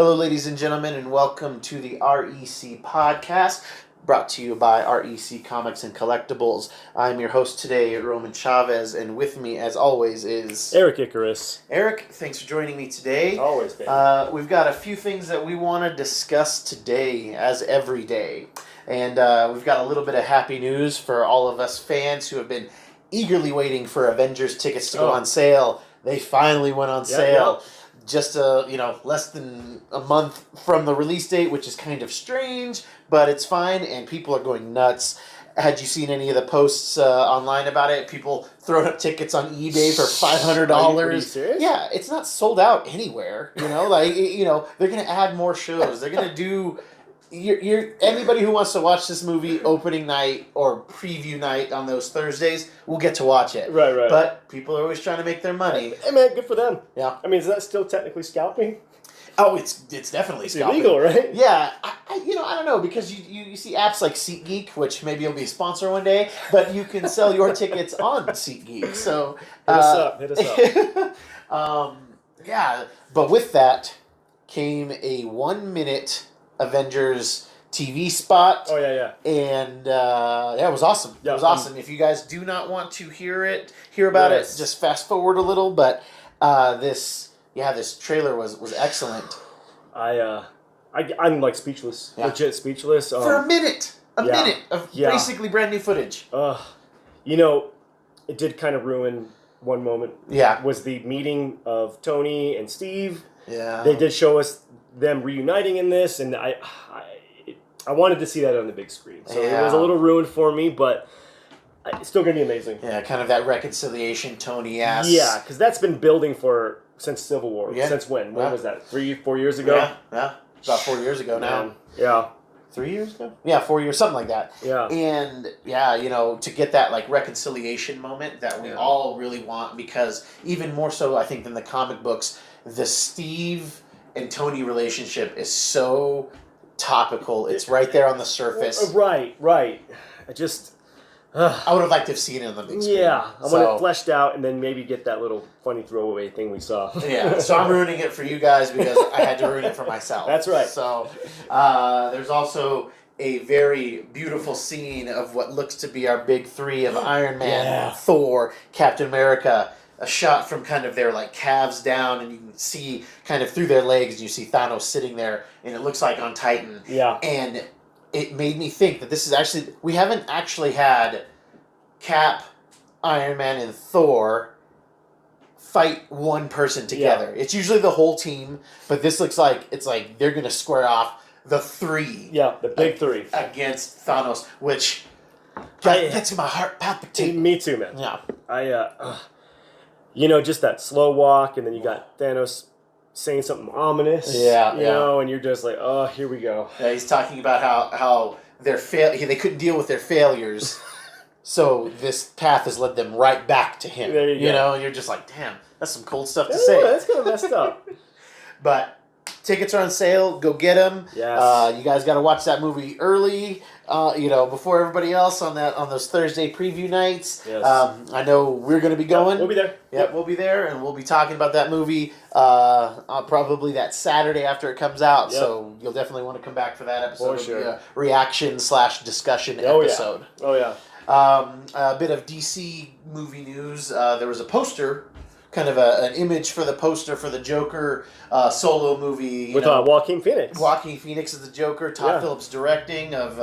Hello, ladies and gentlemen, and welcome to the REC podcast, brought to you by REC Comics and Collectibles. I'm your host today, Roman Chavez, and with me, as always, is... Erik Icarus. Erik, thanks for joining me today. Always, baby. We've got a few things that we want to discuss today, as every day. And we've got a little bit of happy news for all of us fans who have been eagerly waiting for Avengers tickets to go on sale. They finally went on sale. Yep. Just less than a month from the release date, which is kind of strange, but it's fine, and people are going nuts. Had you seen any of the posts online about it? People throwing up tickets on eBay for $500. Are you serious? Yeah, it's not sold out anywhere. They're going to add more shows. They're going to do. Anybody who wants to watch this movie opening night or preview night on those Thursdays will get to watch it. Right. But people are always trying to make their money. Hey man, good for them. Yeah. I mean, is that still technically scalping? Oh, it's definitely scalping. It's illegal, right? Yeah. I don't know, because you see apps like SeatGeek, which maybe will be a sponsor one day, but you can sell your tickets on SeatGeek. So hit us up. Yeah, but with that came a 1-minute Avengers TV spot. Oh, yeah. And it was awesome. Yeah, it was awesome. If you guys do not want to hear about it, just fast forward a little. But this trailer was excellent. I'm like speechless. Yeah. Legit speechless. For a minute of basically brand new footage. It did kind of ruin one moment. Yeah. Was the meeting of Tony and Steve. Yeah. They did show us them reuniting in this, and I wanted to see that on the big screen. So it was a little ruined for me, but it's still going to be amazing. Yeah, kind of that reconciliation Tony asked. Yeah, because that's been building since Civil War. Yeah. Since when? When was that? 3-4 years ago? Yeah. About 4 years ago now. Yeah. 3 years ago? Yeah, 4 years, something like that. Yeah. And, to get that, reconciliation moment that we all really want, because even more so, I think, than the comic books, the Steve and Tony relationship is so topical. It's right there on the surface. Right. I would have liked to have seen it on the big screen. Yeah, I want it fleshed out, and then maybe get that little funny throwaway thing we saw. Yeah, so I'm ruining it for you guys because I had to ruin it for myself. That's right. So there's also a very beautiful scene of what looks to be our big three of Iron Man, Thor, Captain America. A shot from kind of their calves down, and you can see kind of through their legs, and you see Thanos sitting there, and it looks like on Titan. Yeah. And it made me think that this is actually, we haven't actually had Cap, Iron Man, and Thor fight one person together. Yeah. It's usually the whole team, but this looks like they're going to square off the three. Yeah, the big three. Against Thanos, which gets my heart palpitating. Me too, man. Yeah. Just that slow walk, and then you got Thanos saying something ominous. Yeah. And you're just like, oh, here we go. Yeah, he's talking about how they couldn't deal with their failures, so this path has led them right back to him. There you go. And you're just like, damn, that's some cold stuff to say. That's kind of messed up. But tickets are on sale. Go get them. Yes. You guys got to watch that movie early. Before everybody else on those Thursday preview nights. Yes. I know we're going to be going. We'll be there. Yep, we'll be there, and we'll be talking about that movie probably that Saturday after it comes out. Yep. So you'll definitely want to come back for that episode. For sure. It'll be a reaction/discussion episode. Oh yeah. A bit of DC movie news. There was a poster. Kind of an image for the poster for the Joker solo movie. With Joaquin Phoenix. Joaquin Phoenix is the Joker. Todd Phillips directing of...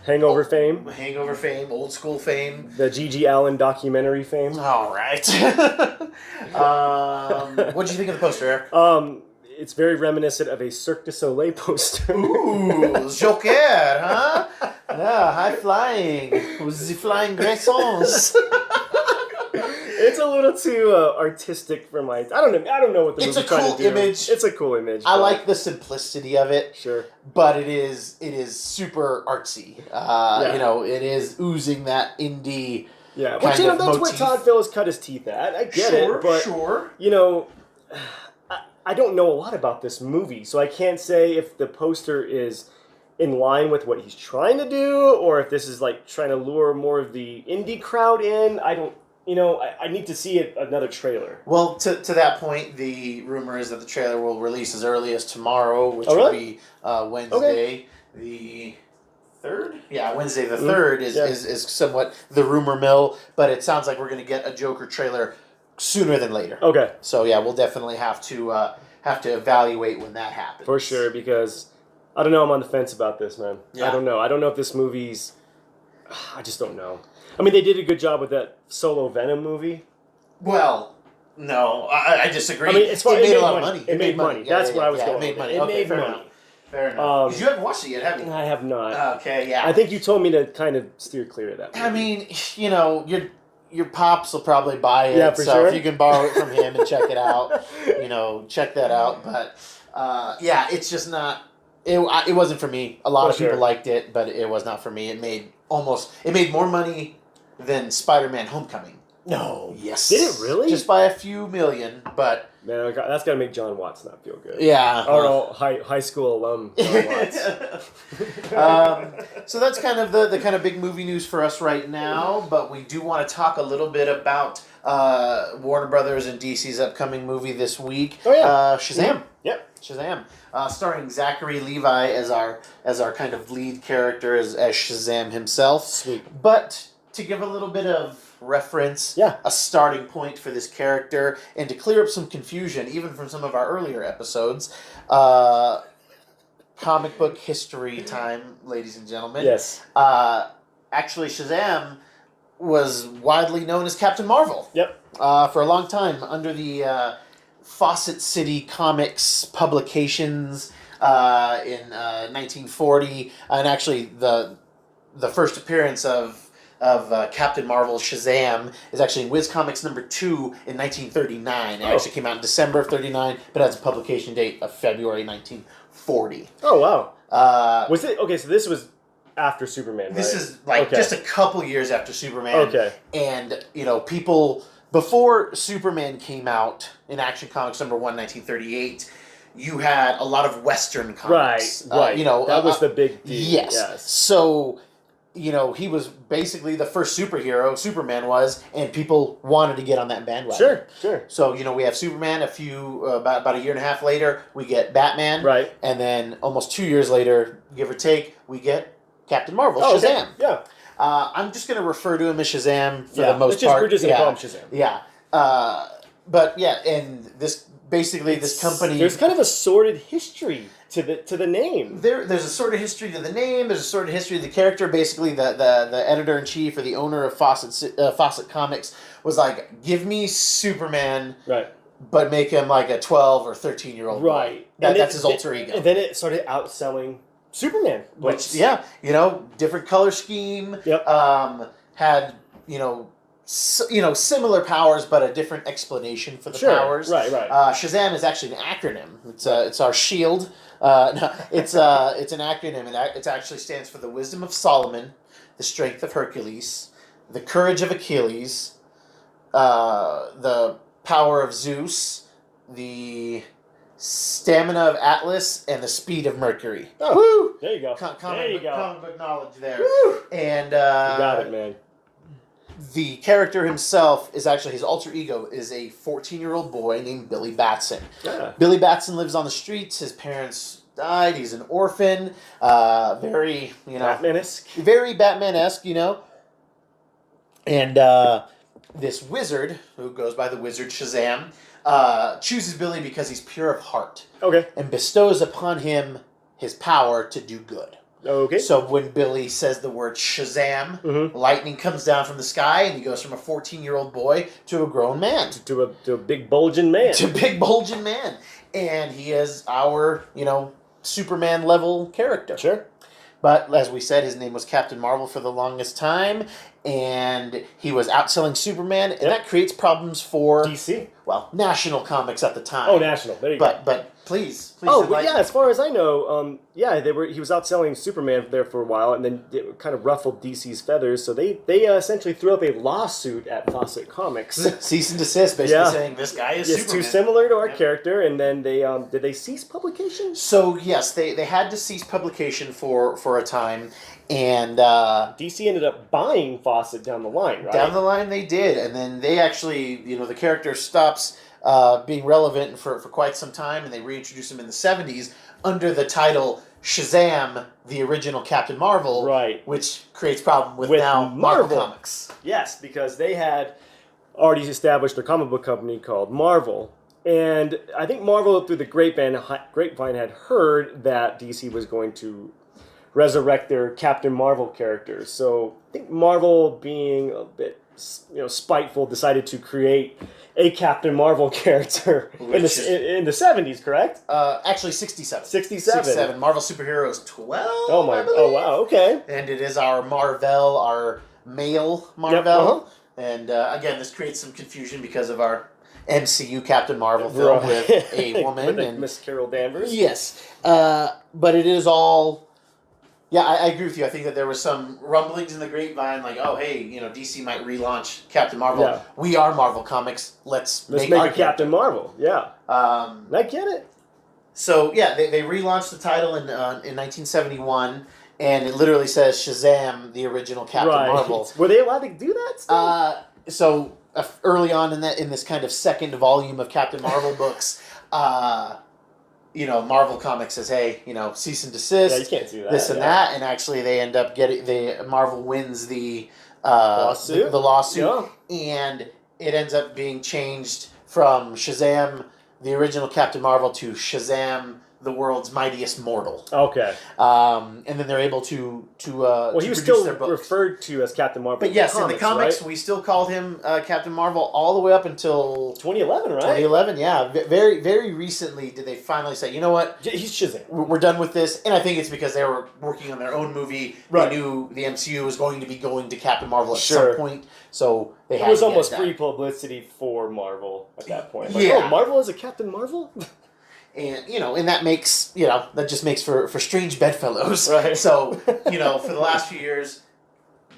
Hangover fame. Hangover fame. Old school fame. The G.G. Allen documentary fame. All right. What did you think of the poster, Eric? It's very reminiscent of a Cirque du Soleil poster. Ooh, Joker, huh? Yeah, high flying. With the flying graissons. It's a little too artistic for my... I don't know what the movie's trying to do. It's a cool image. I like the simplicity of it. Sure. But it is super artsy. It is oozing that indie kind of that's motif. where Todd Phillips cut his teeth at. I get it, but... Sure. I don't know a lot about this movie, so I can't say if the poster is in line with what he's trying to do, or if this is trying to lure more of the indie crowd in. I need to see another trailer. Well, to that point, the rumor is that the trailer will release as early as tomorrow, which will be Wednesday the 3rd. Yeah, Wednesday the 3rd is somewhat the rumor mill, but it sounds like we're going to get a Joker trailer sooner than later. Okay. So yeah, we'll definitely have to evaluate when that happens. For sure, because I don't know. I'm on the fence about this, man. Yeah. I don't know. I don't know if this movie's. I just don't know. I mean, they did a good job with that Solo Venom movie. Well, no, I disagree. I mean, it made a lot of money. It made money. That's what I was going. It made money. It made fair money. Enough. Fair enough. Because you haven't watched it yet, have you? I have not. Okay, yeah. I think you told me to kind of steer clear of that movie. I mean, your pops will probably buy it. Yeah, for so sure. if you can borrow it from him and check it out, check that out. But yeah, it's just not. It wasn't for me. A lot of people liked it, but it was not for me. It made more money than Spider-Man: Homecoming. No. Yes. Did it really? Just by a few million, but man, that's got to make John Watts not feel good. yeah. Or high school alum John Watts. So that's kind of the kind of big movie news for us right now. But we do want to talk a little bit about Warner Brothers and DC's upcoming movie this week. Oh yeah, Shazam. Yep. Shazam, starring Zachary Levi as our kind of lead character as Shazam himself. Sweet. But to give a little bit of reference, a starting point for this character, and to clear up some confusion, even from some of our earlier episodes, comic book history time, ladies and gentlemen. Yes. Actually, Shazam was widely known as Captain Marvel. Yep. For a long time, under the Fawcett City Comics publications in 1940, and actually the first appearance of Captain Marvel Shazam is actually in Wiz Comics number 2 in 1939. It actually came out in December of 39, but has a publication date of February 1940. Oh wow! Was it okay? So this was after Superman, right? This is just a couple years after Superman. Okay. And people before Superman came out in Action Comics number 1, 1938. You had a lot of Western comics. Right. That was the big deal. Yes. So. He was basically the first superhero, Superman was, and people wanted to get on that bandwagon. Sure. So, we have Superman about a year and a half later, we get Batman. Right. And then almost 2 years later, give or take, we get Captain Marvel, Shazam. Okay. Yeah. I'm just going to refer to him as Shazam for the most part. We're just going to call him Shazam. Yeah. But, yeah, and this company... There's kind of a sordid history to the name. There's a sort of history to the name. There's a sort of history to the character. Basically, the editor-in-chief or the owner of Fawcett Comics was like, give me Superman, right? But make him like a 12 or 13-year-old right? Boy. That's his alter ego. And then it started outselling Superman, which different color scheme. Yep. Had similar powers, but a different explanation for the powers. Right. Shazam is actually an acronym. It's our shield. No, it's an acronym. It actually stands for the wisdom of Solomon, the strength of Hercules, the courage of Achilles, the power of Zeus, the stamina of Atlas, and the speed of Mercury. Oh, woo! There you go. Comic book knowledge there. Woo! And you got it, man. The character himself is actually, his alter ego is a 14-year-old boy named Billy Batson. Yeah. Billy Batson lives on the streets. His parents died. He's an orphan. Very, Batman-esque. Very Batman-esque, And this wizard, who goes by the wizard Shazam, chooses Billy because he's pure of heart. Okay. And bestows upon him his power to do good. Okay. So when Billy says the word Shazam, lightning comes down from the sky, and he goes from a 14-year-old boy to a grown man. To a big bulging man. To a big bulging man. And he is our, Superman-level character. Sure. But as we said, his name was Captain Marvel for the longest time, and he was outselling Superman, and that creates problems for DC. Well, National Comics at the time. Oh, National. There you go. But Please. Oh, well, yeah. As far as I know, he was outselling Superman there for a while, and then it kind of ruffled DC's feathers. So they essentially threw up a lawsuit at Fawcett Comics, cease and desist, basically saying this guy is Superman. Too similar to our character. And then they did they cease publication? So yes, they had to cease publication for a time, and DC ended up buying Fawcett down the line, right? Down the line, they did, and then they actually, the character stops being relevant for quite some time, and they reintroduced him in the 70s under the title Shazam, the original Captain Marvel, right? Which creates problem with now Marvel Comics. Yes, because they had already established a comic book company called Marvel, and I think Marvel, through the grapevine had heard that DC was going to resurrect their Captain Marvel characters. So I think Marvel, being a bit spiteful, decided to create a Captain Marvel character in the 70s, correct? Actually 67. 67. Marvel Superheroes 12. Oh wow, okay. And it is our Marvel, our male Marvel. Yep, uh-huh. And again, this creates some confusion because of our MCU Captain Marvel film with a woman and Miss Carol Danvers. Yes, but it is all. Yeah, I agree with you. I think that there was some rumblings in the grapevine, like, oh, hey, DC might relaunch Captain Marvel. Yeah. We are Marvel Comics. Let's make a Captain Marvel. Yeah. I get it. So yeah, they relaunched the title in 1971, and it literally says Shazam, the original Captain Marvel. Were they allowed to do that still? So early on in this kind of second volume of Captain Marvel books, Marvel Comics says, hey, cease and desist. Yeah, you can't do that. This and that, and actually they end up Marvel wins the lawsuit. The lawsuit, and it ends up being changed from Shazam, the original Captain Marvel, to Shazam, the world's mightiest mortal. Okay. And then they're able to he was still their books. Referred to as Captain Marvel. But yes, in the comics, right? we still called him Captain Marvel all the way up until 2011, right? 2011, yeah. Very, very recently did they finally say, you know what? He's Shazam. We're done with this. And I think it's because they were working on their own movie. Right. They knew the MCU was going to be going to Captain Marvel at some point. So they had it was almost free publicity for Marvel at that point. Like, yeah. Marvel is a Captain Marvel? And and that makes that just makes for strange bedfellows. Right. So for the last few years,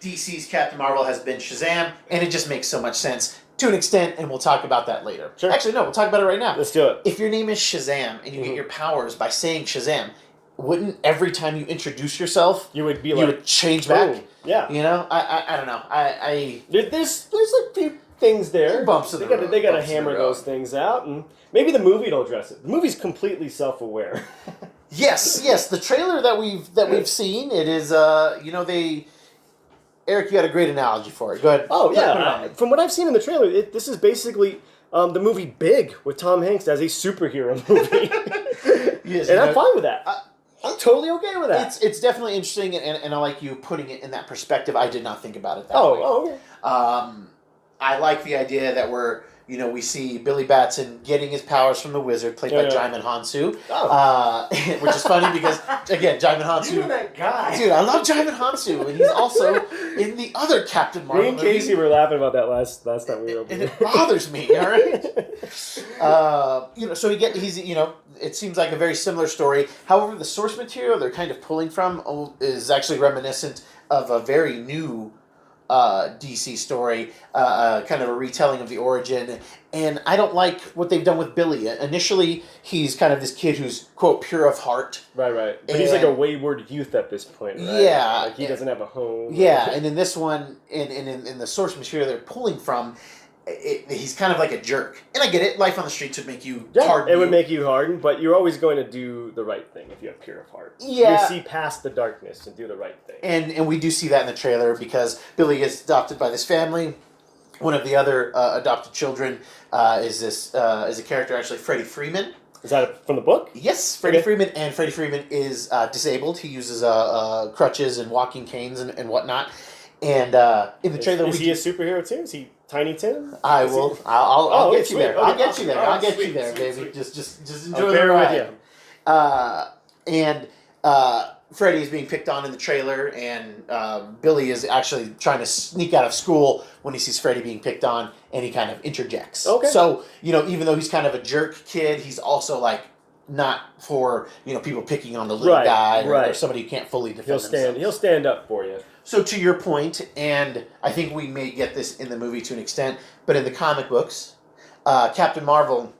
DC's Captain Marvel has been Shazam, and it just makes so much sense to an extent, and we'll talk about that later. Sure. Actually, no, we'll talk about it right now. Let's do it. If your name is Shazam and you get your powers by saying Shazam, wouldn't every time you introduce yourself, you would change back? Boom. Yeah. I don't know. There's a few things there. Bumps in the road. They got to hammer those things out, and maybe the movie will address it. The movie's completely self-aware. Yes. The trailer that we've seen, it is Eric, you had a great analogy for it. Go ahead. Oh yeah. From what I've seen in the trailer, this is basically the movie Big with Tom Hanks as a superhero movie. Yes, and I'm fine with that. I'm totally okay with that. It's definitely interesting, and I like you putting it in that perspective. I did not think about it that way. Oh, okay. I like the idea that we see Billy Batson getting his powers from the Wizard, played by Djimon Hounsou. Oh. Which is funny because, again, Djimon Hounsou... You're that guy. Dude, I love Djimon Hounsou, and he's also in the other Captain Marvel Me and Casey were laughing about that last time we were over and it bothers me, all right? So he's it seems like a very similar story. However, the source material they're kind of pulling from is actually reminiscent of a very new DC story, kind of a retelling of the origin, and I don't like what they've done with Billy. Initially, he's kind of this kid who's, quote, pure of heart. Right. But he's like a wayward youth at this point, right? Yeah. Like he doesn't have a home. Yeah, and in this one, in the source material they're pulling from, he's kind of like a jerk. And I get it, life on the streets would make you harden. It would make you harden, but you're always going to do the right thing if you have pure of heart. Yeah. You see past the darkness and do the right thing. And we do see that in the trailer because Billy is adopted by this family. One of the other adopted children is a character, actually, Freddie Freeman. Is that from the book? Yes, Freddie Freeman. And Freddie Freeman is disabled. He uses crutches and walking canes and whatnot. And in the trailer, is he a superhero too? Is he Tiny Tim? I'll get you there. I'll get you there. I'll get you there, baby. Sweet. Just enjoy the ride. And Freddy is being picked on in the trailer, and Billy is actually trying to sneak out of school when he sees Freddy being picked on, and he kind of interjects. Okay. So even though he's kind of a jerk kid, he's also like not for people picking on the little Right, guy or right. somebody who can't fully defend themselves. He'll stand up for you. So to your point, and I think we may get this in the movie to an extent, but in the comic books, Captain Marvel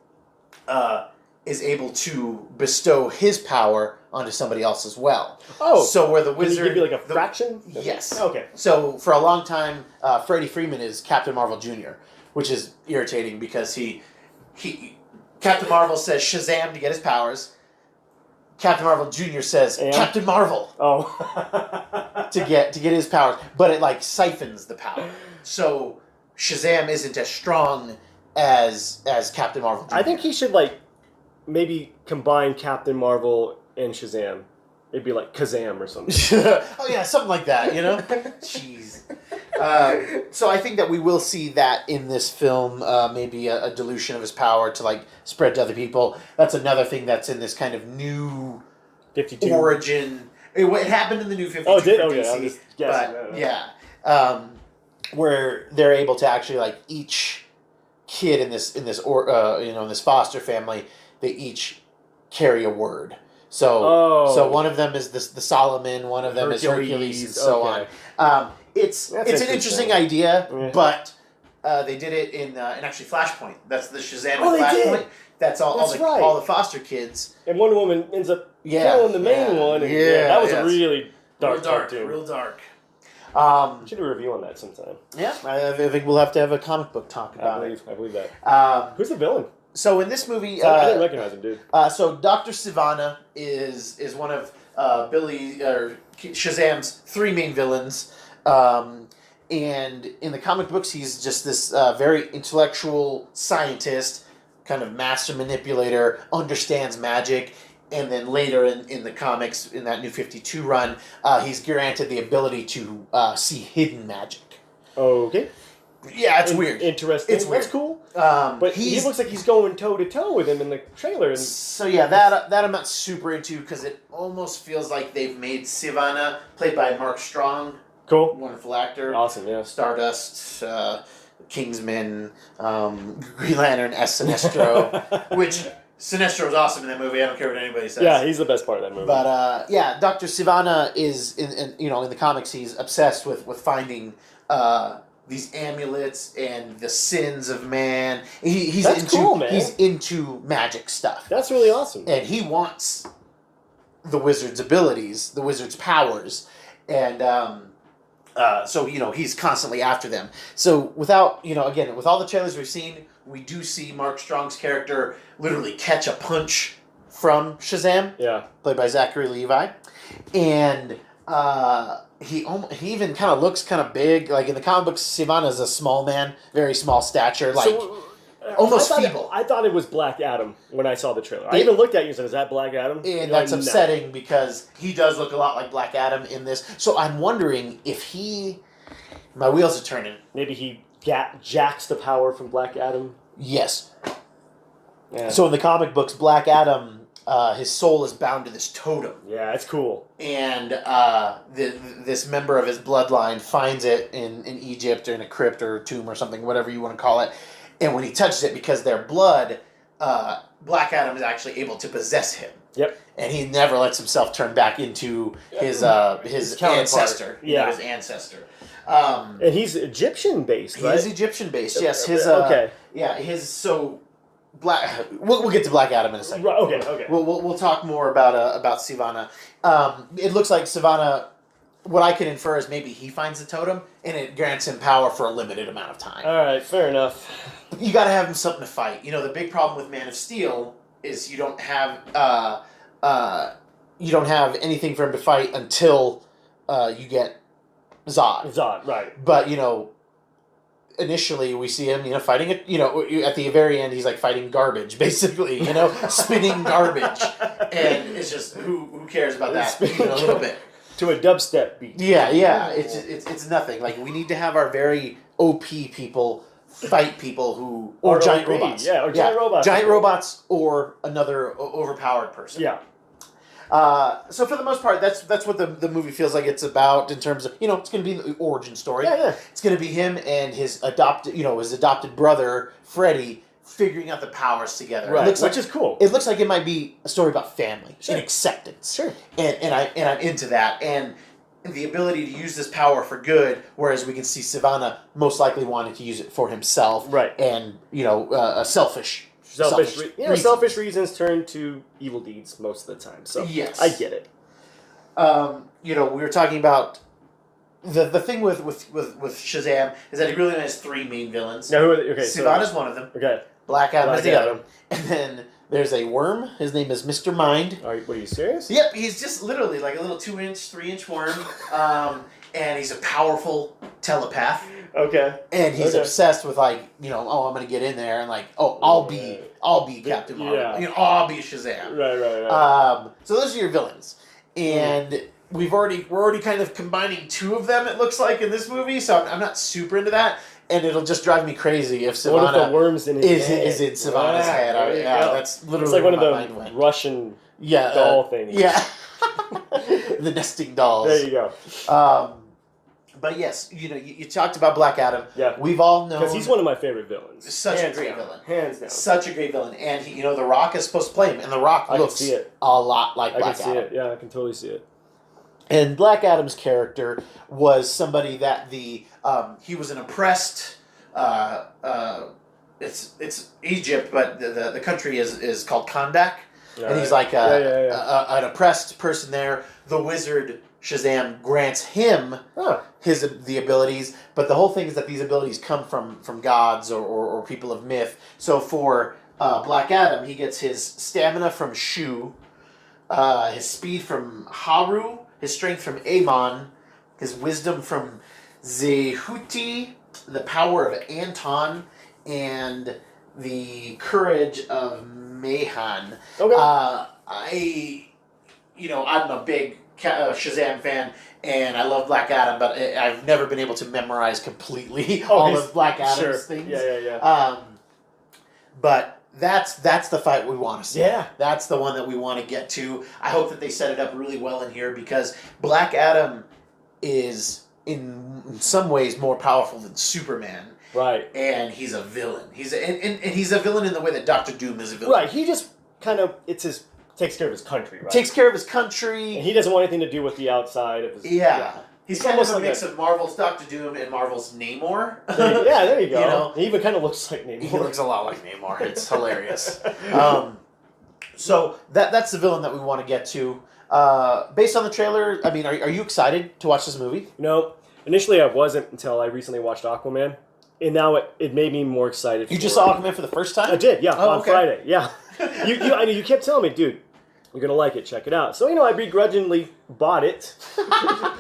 is able to bestow his power onto somebody else as well. Oh, so where the Can he wizard give you like a fraction? yes. Okay. So for a long time, Freddie Freeman is Captain Marvel Jr., which is irritating because Captain Marvel says Shazam to get his powers. Captain Marvel Jr. says Captain Marvel to get his powers, but it like siphons the power. So Shazam isn't as strong as Captain Marvel Jr. I think he should like maybe combine Captain Marvel and Shazam. It'd be like Kazam or something. Oh yeah, something like that. Jeez. So I think that we will see that in this film, maybe a dilution of his power to like spread to other people. That's another thing that's in this kind of new 52 origin. It happened in the new 52 for DC, I'm just guessing. but yeah, where they're able to actually like each kid in this in this foster family, they each carry a word. So one of them is the Solomon, one of them is Hercules, and so on. It's an interesting idea, but they did it in actually Flashpoint. That's the Shazam Flashpoint. That's all the foster kids. And Wonder Woman ends up killing the main one. And that was a really dark cartoon. Real dark. We should do a review on that sometime. Yeah, I think we'll have to have a comic book talk about it. I believe that. Who's the villain? So in this movie, I didn't recognize him, dude. So Dr. Sivana is one of Shazam's three main villains, and in the comic books, he's just this very intellectual scientist, kind of master manipulator, understands magic, and then later in the comics, in that New 52 run, he's granted the ability to see hidden magic. Okay. Yeah, it's weird. Interesting. It's weird. That's cool. But he looks like he's going toe to toe with him in the trailer. And so yeah, that I'm not super into because it almost feels like they've made Sivana, played by Mark Strong, cool, wonderful actor, awesome, yeah, Stardust, Kingsman, Green Lantern, Sinestro, which Sinestro was awesome in that movie. I don't care what anybody says. Yeah, he's the best part of that movie. But yeah, Dr. Sivana is in the comics he's obsessed with finding these amulets and the sins of man. He's cool, man. He's into magic stuff. That's really awesome. And he wants the wizard's abilities, the wizard's powers, and so he's constantly after them. So without again with all the trailers we've seen, we do see Mark Strong's character literally catch a punch from Shazam, played by Zachary Levi, and he even kind of looks kind of big. Like in the comic books, Sivana is a small man, very small stature, like almost feeble. I thought it was Black Adam when I saw the trailer. I even looked at you and said, "Is that Black Adam?" And that's upsetting because he does look a lot like Black Adam in this. So I'm wondering if my wheels are turning. Maybe he jacks the power from Black Adam. Yes. Yeah. So in the comic books, Black Adam, his soul is bound to this totem. Yeah, it's cool. And this member of his bloodline finds it in Egypt or in a crypt or a tomb or something, whatever you want to call it. And when he touches it, because their blood, Black Adam is actually able to possess him. Yep. And he never lets himself turn back into his ancestor. Yeah. His ancestor. And he's Egyptian based, right? He is Egyptian based. Yes. Okay. Yeah. Black. We'll get to Black Adam in a second. Right, okay. We'll talk more about Sivana. It looks like Sivana. What I can infer is maybe he finds the totem and it grants him power for a limited amount of time. All right, fair enough. You got to have him something to fight. The big problem with Man of Steel is you don't have anything for him to fight until you get Zod. Zod, right? But initially we see him, fighting it. At the very end, he's like fighting garbage, basically. Spinning garbage, and it's just who cares about that? A little bit to a dubstep beat. Yeah. It's nothing. Like we need to have our very OP people fight people who or giant robots. Yeah, or giant robots. Giant robots or another overpowered person. Yeah. So for the most part, that's what the movie feels like it's about in terms of it's going to be the origin story. Yeah. It's going to be him and his adopted brother Freddy figuring out the powers together. Right, It looks which like is cool. it looks like it might be a story about family Sure. and acceptance. Sure. And I'm into that. And the ability to use this power for good, whereas we can see Sivana most likely wanting to use it for himself. Right. And, selfish selfish reasons turn to evil deeds most of the time. So yes. I get it. We were talking about the thing with Shazam is that he really has three main villains. Now, okay, Sivana's one of them. Okay. Black Adam is Black the Adam. other. And then there's a worm. His name is Mr. Mind. Are you serious? Yep, he's just literally like a little 2-inch, 3-inch worm. And he's a powerful telepath. Okay. And he's obsessed with I'm gonna get in there and I'll be Captain Marvel. Yeah. I'll be Shazam. Right. So those are your villains. And we're already kind of combining two of them, it looks like, in this movie, so I'm not super into that. And it'll just drive me crazy if One of Sivana the worms in his head. is in Sivana's head. That's literally it's like one of where my the mind went. Russian doll things. Yeah. The nesting dolls. There you go. But yes, you talked about Black Adam. Yeah. We've all known... Because he's one of my favorite villains. Such Hands a great down. villain. Hands down. Such a great villain. And, The Rock is supposed to play him. And The Rock looks see it. a lot like Black Adam. I can see it. Yeah, I can totally see it. And Black Adam's character was somebody that he was an oppressed... it's Egypt, but the country is called Kandak. Yeah, and he's like an oppressed person there. The wizard Shazam grants him the abilities, but the whole thing is that these abilities come from gods or people of myth. So for Black Adam, he gets his stamina from Shu, his speed from Haru, his strength from Amon, his wisdom from Zehuti, the power of Anton, and the courage of Mahan. Okay. I'm a big Shazam fan, and I love Black Adam, but I've never been able to memorize completely all of Black Adam's things. Yeah. But that's the fight we want to see. Yeah. That's the one that we want to get to. I hope that they set it up really well in here, because Black Adam is in some ways more powerful than Superman. Right. And he's a villain. He's a villain in the way that Doctor Doom is a villain. Right. He just kind of takes care of his country, right? Takes care of his country. And he doesn't want anything to do with the outside of his... Yeah. He's kind of a like mix of Marvel's Doctor Doom and Marvel's Namor. There you go. He even kind of looks like Namor. He looks a lot like Namor. It's hilarious. So that's the villain that we want to get to. Based on the trailer, I mean, are you excited to watch this movie? No. Initially, I wasn't until I recently watched Aquaman. And now it made me more excited. You just saw Aquaman for the first time? I did, yeah, on okay. Friday. Yeah. You kept telling me, dude, you're going to like it. Check it out. So, I begrudgingly bought it.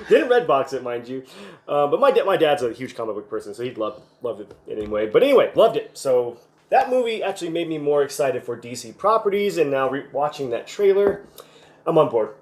Didn't Redbox it, mind you. But my dad's a huge comic book person, so he'd loved it anyway. But anyway, loved it. So that movie actually made me more excited for DC properties. And now watching that trailer, I'm on board.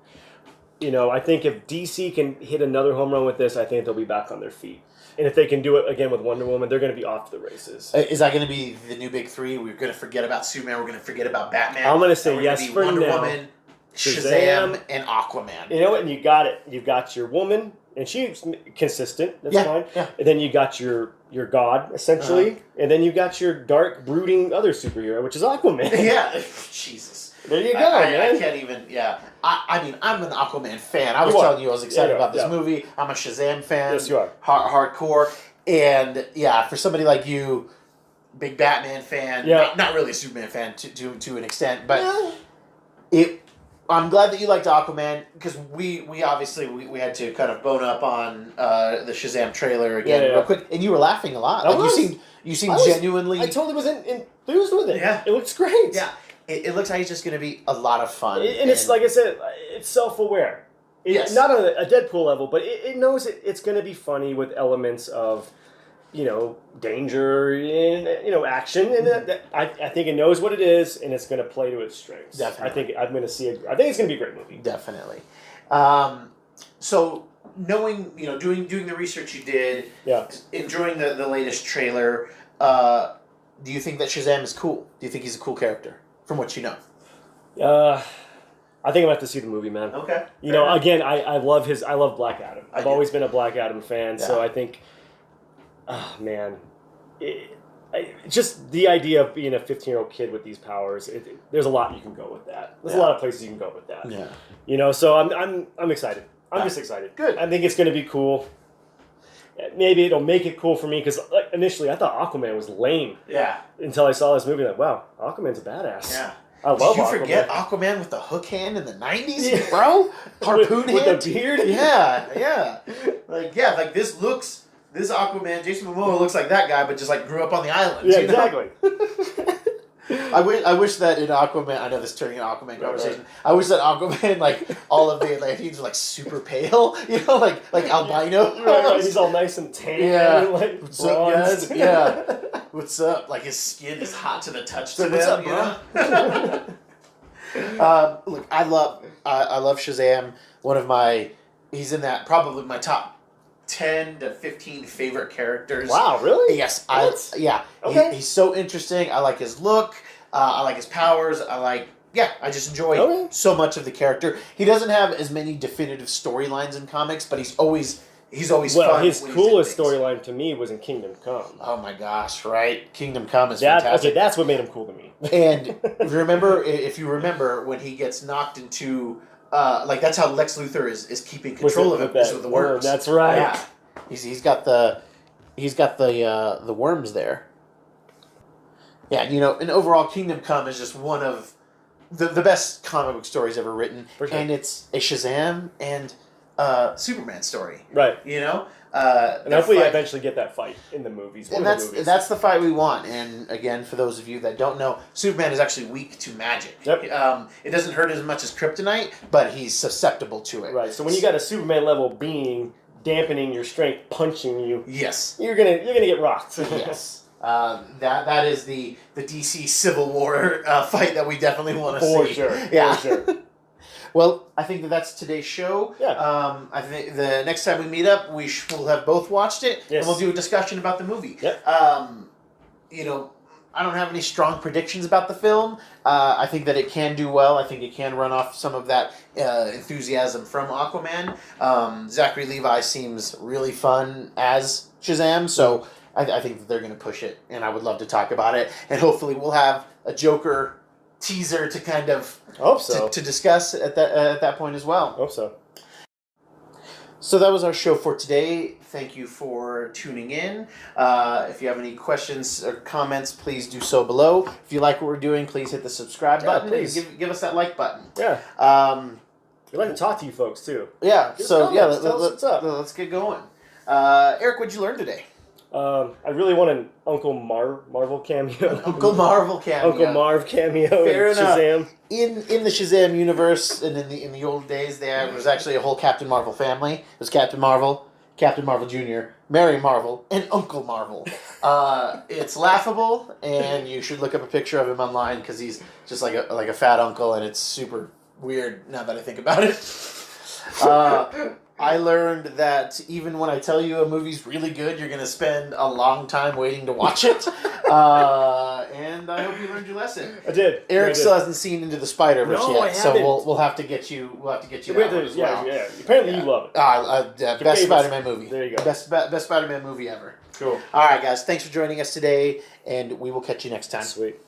I think if DC can hit another home run with this, I think they'll be back on their feet. And if they can do it again with Wonder Woman, they're going to be off the races. Is that going to be the new big three? We're going to forget about Superman. We're going to forget about Batman. I'm going to say yes for Wonder now. Woman, Shazam, and Aquaman. You know what? And you got it. You've got your woman, and she's consistent. That's fine. Yeah. And then you got your god, essentially. And then you got your dark, brooding other superhero, which is Aquaman. Yeah. Jesus. There you go, man. I can't even, I mean, I'm an Aquaman fan. I was telling you I was excited about this movie. I'm a Shazam fan. Yes, you are. Hardcore. And, for somebody like you, big Batman fan, not really a Superman fan to an extent, but I'm glad that you liked Aquaman, because we obviously we had to kind of bone up on the Shazam trailer again real quick, and you were laughing a lot. You seemed genuinely... I totally was enthused with it. Yeah. It looks great. Yeah. It looks like it's just going to be a lot of fun. And it's, like I said, it's self-aware. Yes. Not on a Deadpool level, but it knows it's going to be funny with elements of, danger and, action. And I think it knows what it is, and it's going to play to its strengths. Definitely. I think it's going to be a great movie. Definitely. So knowing, doing the research you did, enjoying the latest trailer, do you think that Shazam is cool? Do you think he's a cool character? From what you know. I think I'm going to have to see the movie, man. Okay. Again, I love Black Adam. I've always been a Black Adam fan, so I think, man, just the idea of being a 15-year-old kid with these powers, there's a lot you can go with that. There's a lot of places you can go with that. Yeah. You know, so I'm excited. I'm just excited. Good. I think it's going to be cool. Maybe it'll make it cool for me because initially I thought Aquaman was lame. Yeah. Until I saw this movie, like, wow, Aquaman's a badass. Yeah. I love Aquaman. Did you forget Aquaman with the hook hand in the 90s, bro? Harpoon hand? With the beard? Yeah. Like this Aquaman, Jason Momoa looks like that guy, but just like grew up on the island. Yeah, you know? exactly. I wish that in Aquaman, I know this is turning an Aquaman conversation. Right. I wish that Aquaman, like all of the Atlanteans were like super pale, you know, like albino. Right, he's all nice and tan. Yeah. Like What's up, guys? Yeah. What's up? Like his skin is hot to the touch to what's them, up, bro? Look, I love Shazam. He's in that probably my top 10 to 15 favorite characters. Wow, really? Yes. Okay. He's so interesting. I like his look. I like his powers. I just enjoy so much of the character. He doesn't have as many definitive storylines in comics, but he's always fun. His coolest storyline to me was in Kingdom Come. Oh my gosh, right? Kingdom Come is fantastic. Okay, that's what made him cool to me. And if you remember when he gets knocked into that's how Lex Luthor is keeping control of him with the worms. That's right. Yeah. He's got the worms there. Yeah, you know, and overall Kingdom Come is just one of the best comic book stories ever written. For sure. And it's a Shazam and Superman story. Right. You know? And hopefully eventually get that fight in the movies. And that's the fight we want. And again, for those of you that don't know, Superman is actually weak to magic. Yep. It doesn't hurt as much as kryptonite, but he's susceptible to it. Right. So when you got a Superman level being dampening your strength, punching you, yes, you're gonna get rocked. Yes. That is the DC Civil War fight that we definitely want to see. For sure. Yeah. For sure. Well, I think that's today's show. Yeah. I think the next time we meet up, we'll have both watched it, yes. and we'll do a discussion about the movie. Yep. You know, I don't have any strong predictions about the film. I think that it can do well. I think it can run off some of that enthusiasm from Aquaman. Zachary Levi seems really fun as Shazam, so I think that they're going to push it, and I would love to talk about it. And hopefully we'll have a Joker teaser to kind of hope so. to discuss at that point as well. Hope so. So that was our show for today. Thank you for tuning in. If you have any questions or comments, please do so below. If you like what we're doing, please hit the subscribe button. Please. And give us that like button. Yeah. We'd like to talk to you folks too. Yeah. Tell us what's up. Let's get going. Eric, what'd you learn today? I really want an Uncle Marvel cameo. Uncle Marvel cameo. Uncle Marv cameo. Fair in enough. Shazam. In the Shazam universe, and in the old days, there was actually a whole Captain Marvel family. It was Captain Marvel Jr., Mary Marvel, and Uncle Marvel. It's laughable, and you should look up a picture of him online because he's just like a fat uncle, and it's super weird now that I think about it. I learned that even when I tell you a movie's really good, you're going to spend a long time waiting to watch it. And I hope you learned your lesson. I did. Eric still hasn't seen Into the Spider-Verse No, yet, I so haven't. we'll have to get you. We'll have to get you that one as well. Yeah. Apparently you love it. Best famous. Spider-Man movie. There you go. Best Spider-Man movie ever. Cool. All right, guys. Thanks for joining us today, and we will catch you next time. Sweet.